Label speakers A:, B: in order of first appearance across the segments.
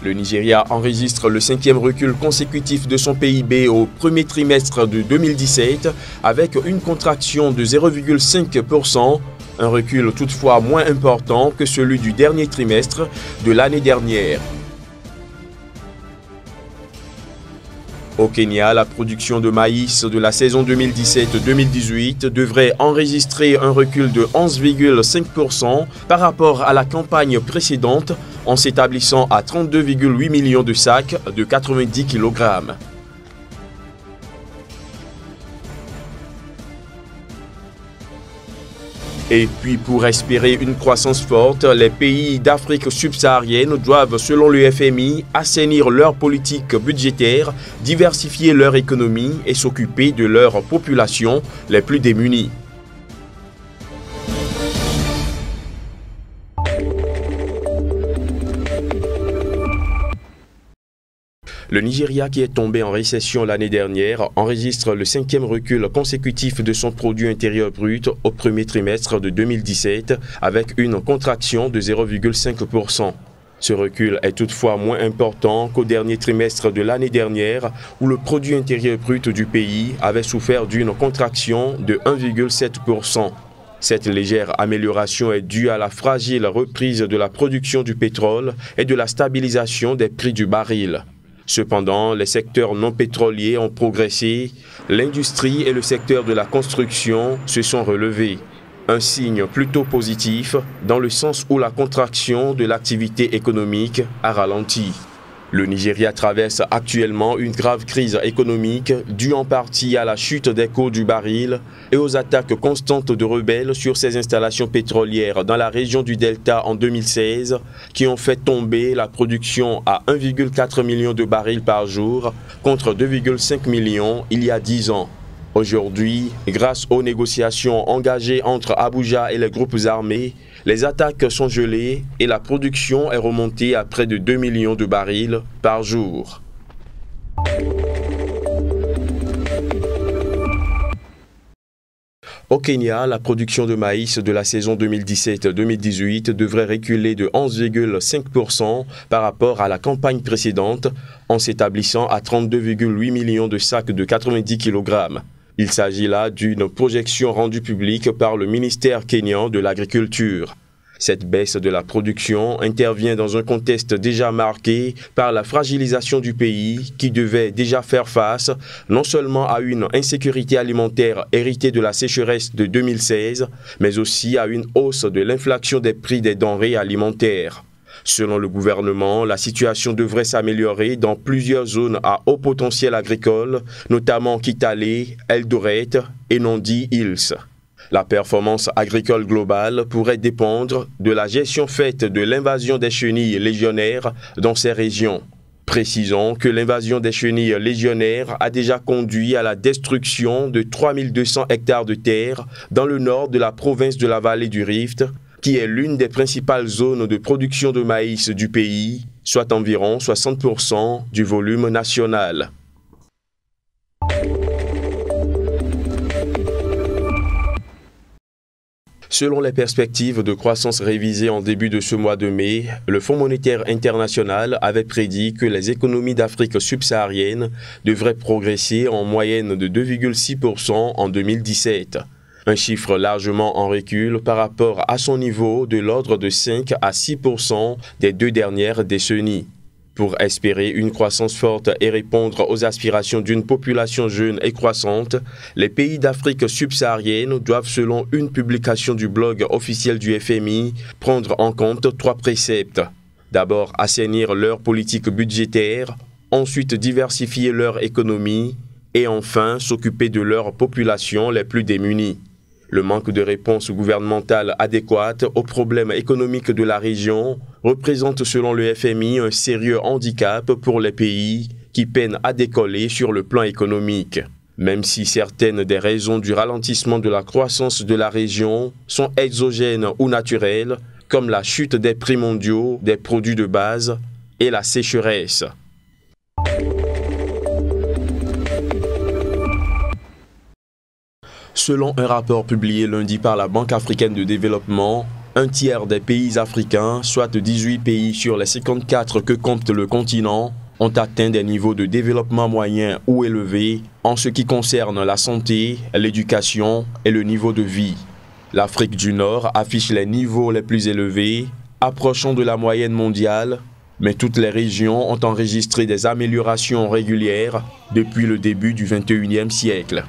A: Le Nigeria enregistre le 5e recul consécutif de son PIB au premier trimestre de 2017 avec une contraction de 0,5%, un recul toutefois moins important que celui du dernier trimestre de l'année dernière. Au Kenya, la production de maïs de la saison 2017-2018 devrait enregistrer un recul de 11,5% par rapport à la campagne précédente en s'établissant à 32,8 millions de sacs de 90 kg. Et puis pour espérer une croissance forte, les pays d'Afrique subsaharienne doivent, selon le FMI, assainir leur politique budgétaire, diversifier leur économie et s'occuper de leurs populations les plus démunies. Le Nigeria, qui est tombé en récession l'année dernière, enregistre le 5e recul consécutif de son produit intérieur brut au premier trimestre de 2017 avec une contraction de 0,5%. Ce recul est toutefois moins important qu'au dernier trimestre de l'année dernière où le produit intérieur brut du pays avait souffert d'une contraction de 1,7%. Cette légère amélioration est due à la fragile reprise de la production du pétrole et de la stabilisation des prix du baril. Cependant, les secteurs non pétroliers ont progressé, l'industrie et le secteur de la construction se sont relevés. Un signe plutôt positif dans le sens où la contraction de l'activité économique a ralenti. Le Nigeria traverse actuellement une grave crise économique due en partie à la chute des cours du baril et aux attaques constantes de rebelles sur ses installations pétrolières dans la région du Delta en 2016 qui ont fait tomber la production à 1,4 million de barils par jour contre 2,5 millions il y a 10 ans. Aujourd'hui, grâce aux négociations engagées entre Abuja et les groupes armés, les attaques sont gelées et la production est remontée à près de 2 millions de barils par jour. Au Kenya, la production de maïs de la saison 2017-2018 devrait reculer de 11,5% par rapport à la campagne précédente en s'établissant à 32,8 millions de sacs de 90 kg. Il s'agit là d'une projection rendue publique par le ministère kényan de l'Agriculture. Cette baisse de la production intervient dans un contexte déjà marqué par la fragilisation du pays qui devait déjà faire face non seulement à une insécurité alimentaire héritée de la sécheresse de 2016, mais aussi à une hausse de l'inflation des prix des denrées alimentaires. Selon le gouvernement, la situation devrait s'améliorer dans plusieurs zones à haut potentiel agricole, notamment Kitale, Eldoret et Nandi Hills. La performance agricole globale pourrait dépendre de la gestion faite de l'invasion des chenilles légionnaires dans ces régions. Précisons que l'invasion des chenilles légionnaires a déjà conduit à la destruction de 3200 hectares de terre dans le nord de la province de la vallée du Rift, qui est l'une des principales zones de production de maïs du pays, soit environ 60% du volume national. Selon les perspectives de croissance révisées en début de ce mois de mai, le Fonds monétaire international avait prédit que les économies d'Afrique subsaharienne devraient progresser en moyenne de 2,6% en 2017. Un chiffre largement en recul par rapport à son niveau de l'ordre de 5 à 6% des 2 dernières décennies. Pour espérer une croissance forte et répondre aux aspirations d'une population jeune et croissante, les pays d'Afrique subsaharienne doivent, selon une publication du blog officiel du FMI, prendre en compte 3 préceptes. D'abord, assainir leur politique budgétaire, ensuite diversifier leur économie et enfin s'occuper de leurs populations les plus démunies. Le manque de réponse gouvernementale adéquate aux problèmes économiques de la région représente selon le FMI un sérieux handicap pour les pays qui peinent à décoller sur le plan économique. Même si certaines des raisons du ralentissement de la croissance de la région sont exogènes ou naturelles, comme la chute des prix mondiaux des produits de base et la sécheresse. Selon un rapport publié lundi par la Banque africaine de développement, un tiers des pays africains, soit 18 pays sur les 54 que compte le continent, ont atteint des niveaux de développement moyen ou élevés en ce qui concerne la santé, l'éducation et le niveau de vie. L'Afrique du Nord affiche les niveaux les plus élevés, approchant de la moyenne mondiale, mais toutes les régions ont enregistré des améliorations régulières depuis le début du XXIe siècle.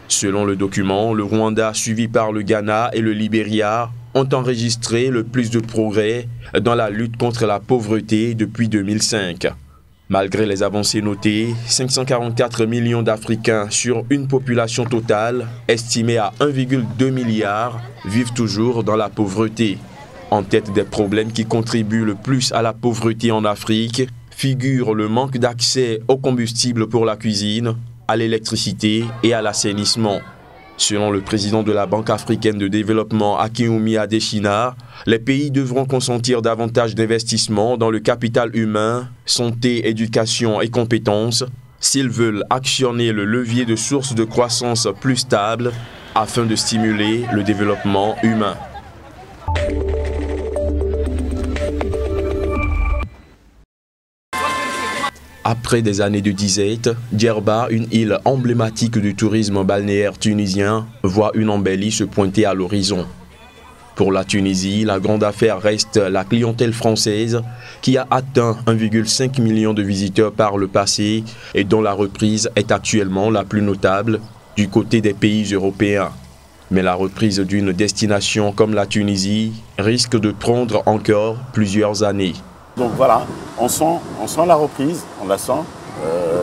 A: Selon le document, le Rwanda, suivi par le Ghana et le Libéria, ont enregistré le plus de progrès dans la lutte contre la pauvreté depuis 2005. Malgré les avancées notées, 544 millions d'Africains sur une population totale estimée à 1,2 milliard vivent toujours dans la pauvreté. En tête des problèmes qui contribuent le plus à la pauvreté en Afrique figure le manque d'accès au combustible pour la cuisine, à l'électricité et à l'assainissement. Selon le président de la Banque africaine de développement Akinwumi Adesina, les pays devront consentir davantage d'investissements dans le capital humain, santé, éducation et compétences s'ils veulent actionner le levier de sources de croissance plus stables afin de stimuler le développement humain. Après des années de disette, Djerba, une île emblématique du tourisme balnéaire tunisien, voit une embellie se pointer à l'horizon. Pour la Tunisie, la grande affaire reste la clientèle française qui a atteint 1,5 million de visiteurs par le passé et dont la reprise est actuellement la plus notable du côté des pays européens. Mais la reprise d'une destination comme la Tunisie risque de prendre encore plusieurs années.
B: Donc voilà, on sent la reprise, on la sent,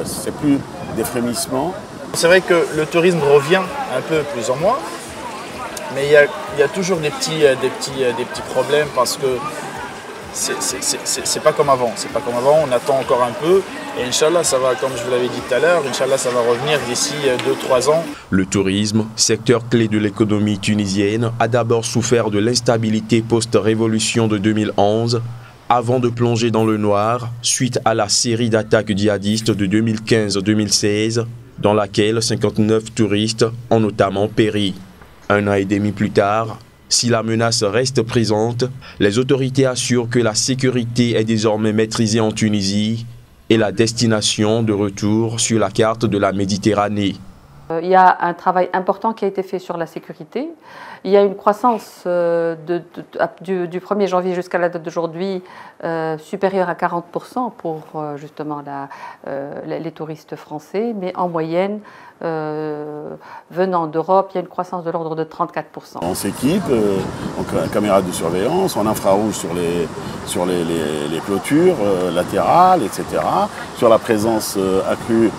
B: c'est plus des frémissements.
C: C'est vrai que le tourisme revient un peu plus ou moins, mais il y a toujours des petits problèmes parce que c'est pas comme avant. C'est pas comme avant, on attend encore un peu et Inch'Allah, ça va, comme je vous l'avais dit tout à l'heure, Inch'Allah, ça va revenir d'ici 2-3 ans.
A: Le tourisme, secteur clé de l'économie tunisienne, a d'abord souffert de l'instabilité post-révolution de 2011, avant de plonger dans le noir suite à la série d'attaques djihadistes de 2015-2016, dans laquelle 59 touristes ont notamment péri. 1 an et demi plus tard, si la menace reste présente, les autorités assurent que la sécurité est désormais maîtrisée en Tunisie et la destination de retour sur la carte de la Méditerranée.
D: Il y a un travail important qui a été fait sur la sécurité. Il y a une croissance du 1er janvier jusqu'à la date d'aujourd'hui supérieure à 40% pour justement les touristes français, mais en moyenne, venant d'Europe, il y a une croissance de l'ordre de 34%.
B: On s'équipe, en caméras de surveillance, en infrarouge sur les clôtures latérales, etc. Sur la présence accrue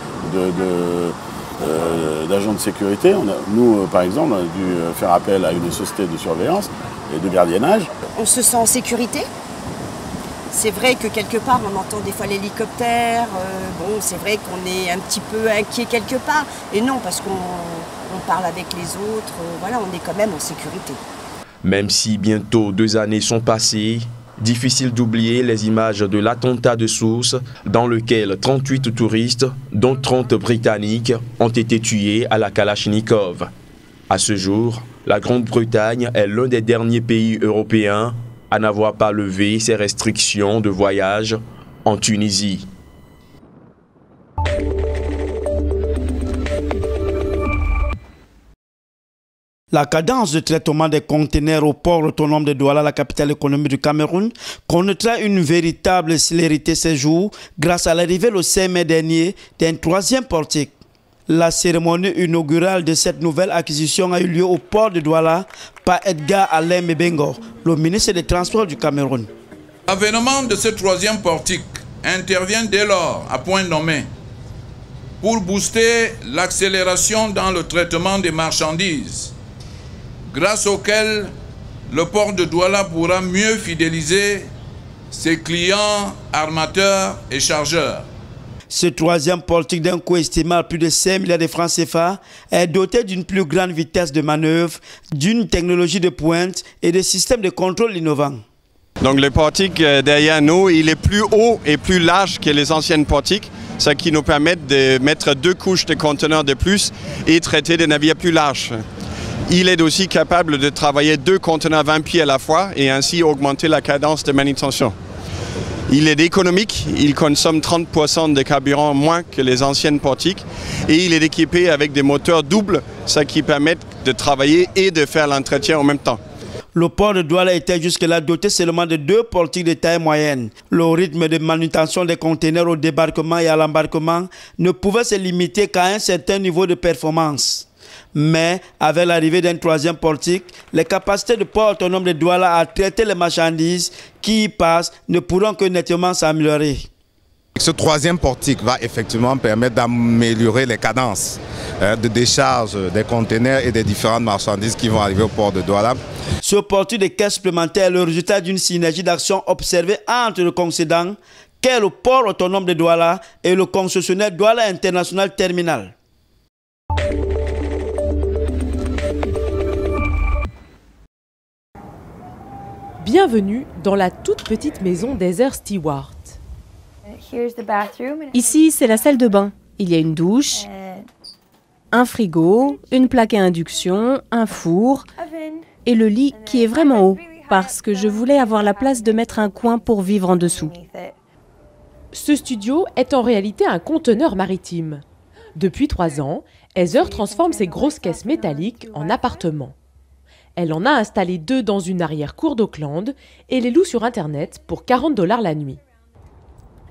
B: d'agents de sécurité. Nous, par exemple, on a dû faire appel à une société de surveillance et de gardiennage.
E: On se sent en sécurité. C'est vrai que quelque part, on entend des fois l'hélicoptère. Bon, c'est vrai qu'on est un petit peu inquiet quelque part. Et non, parce qu'on parle avec les autres. Voilà, on est quand même en sécurité.
A: Même si bientôt 2 années sont passées, difficile d'oublier les images de l'attentat de Sousse dans lequel 38 touristes, dont 30 britanniques, ont été tués à la Kalachnikov. À ce jour, la Grande-Bretagne est l'un des derniers pays européens à n'avoir pas levé ses restrictions de voyage en Tunisie.
F: La cadence de traitement des conteneurs au port autonome de Douala, la capitale économique du Cameroun, connaîtra une véritable célérité ces jours grâce à l'arrivée le 5 mai dernier d'un 3e portique. La cérémonie inaugurale de cette nouvelle acquisition a eu lieu au port de Douala par Edgar Alain Mebengo, le ministre des Transports du Cameroun.
G: L'avènement de ce 3e portique intervient dès lors à point nommé pour booster l'accélération dans le traitement des marchandises, grâce auquel le port de Douala pourra mieux fidéliser ses clients, armateurs et chargeurs.
F: Ce 3e portique d'un coût estimé à plus de 5 milliards de francs CFA est doté d'une plus grande vitesse de manœuvre, d'une technologie de pointe et de systèmes de contrôle innovants.
H: Donc le portique derrière nous, il est plus haut et plus large que les anciennes portiques, ce qui nous permet de mettre 2 couches de conteneurs de plus et traiter des navires plus larges. Il est aussi capable de travailler 2 conteneurs 20 pieds à la fois et ainsi augmenter la cadence de manutention. Il est économique, il consomme 30% de carburant moins que les anciennes portiques et il est équipé avec des moteurs doubles, ce qui permet de travailler et de faire l'entretien en même temps.
F: Le port de Douala était jusque-là doté seulement de 2 portiques de taille moyenne. Le rythme de manutention des conteneurs au débarquement et à l'embarquement ne pouvait se limiter qu'à un certain niveau de performance. Mais avec l'arrivée d'un 3e portique, les capacités de port autonome de Douala à traiter les marchandises qui y passent ne pourront que nettement s'améliorer.
I: Ce 3e portique va effectivement permettre d'améliorer les cadences de décharge des conteneurs et des différentes marchandises qui vont arriver au port de Douala.
F: Ce portique de caisse supplémentaire est le résultat d'une synergie d'action observée entre le concédant, qu'est le port autonome de Douala, et le concessionnaire Douala International Terminal.
J: Bienvenue dans la toute petite maison d'Heather Stewart.
K: Ici, c'est la salle de bain. Il y a une douche, un frigo, une plaque à induction, un four et le lit qui est vraiment haut parce que je voulais avoir la place de mettre un coin pour vivre en dessous.
J: Ce studio est en réalité un conteneur maritime. Depuis 3 ans, Heather transforme ses grosses caisses métalliques en appartements. Elle en a installé 2 dans une arrière-cour d'Auckland et les loue sur Internet pour 40 $ la nuit.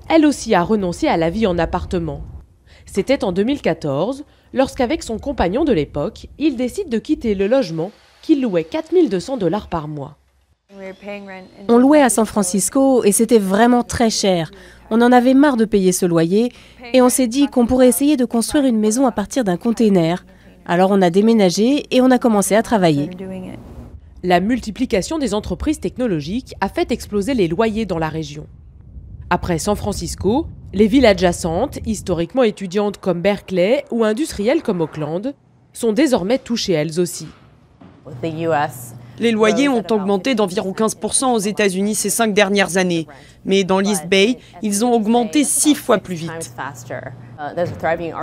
J: Elle aussi a renoncé à la vie en appartement. C'était en 2014, lorsqu'avec son compagnon de l'époque, il décide de quitter le logement qu'il louait 4 200 $ par mois.
K: On louait à San Francisco et c'était vraiment très cher. On en avait marre de payer ce loyer et on s'est dit qu'on pourrait essayer de construire une maison à partir d'un container. Alors on a déménagé et on a commencé à travailler.
J: La multiplication des entreprises technologiques a fait exploser les loyers dans la région. Après San Francisco, les villes adjacentes, historiquement étudiantes comme Berkeley ou industrielles comme Auckland, sont désormais touchées elles aussi.
L: Les loyers ont augmenté d'environ 15% aux États-Unis ces 5 dernières années. Mais dans l'East Bay, ils ont augmenté 6 fois plus vite.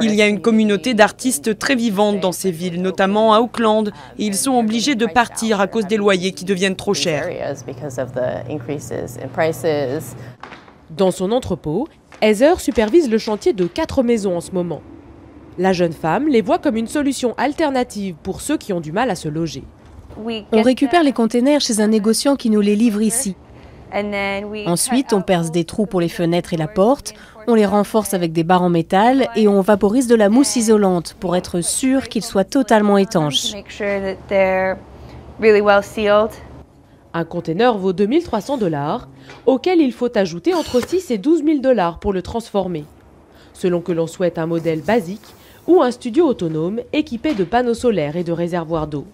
L: Il y a une communauté d'artistes très vivante dans ces villes, notamment à Auckland, et ils sont obligés de partir à cause des loyers qui deviennent trop chers.
J: Dans son entrepôt, Heather supervise le chantier de 4 maisons en ce moment. La jeune femme les voit comme une solution alternative pour ceux qui ont du mal à se loger.
K: On récupère les containers chez un négociant qui nous les livre ici. Ensuite, on perce des trous pour les fenêtres et la porte, on les renforce avec des barres en métal et on vaporise de la mousse isolante pour être sûr qu'ils soient totalement étanches.
J: Un container vaut 2 300 $, auquel il faut ajouter entre 6 et 12 000 $ pour le transformer, selon que l'on souhaite un modèle basique ou un studio autonome équipé de panneaux solaires et de réservoirs d'eau.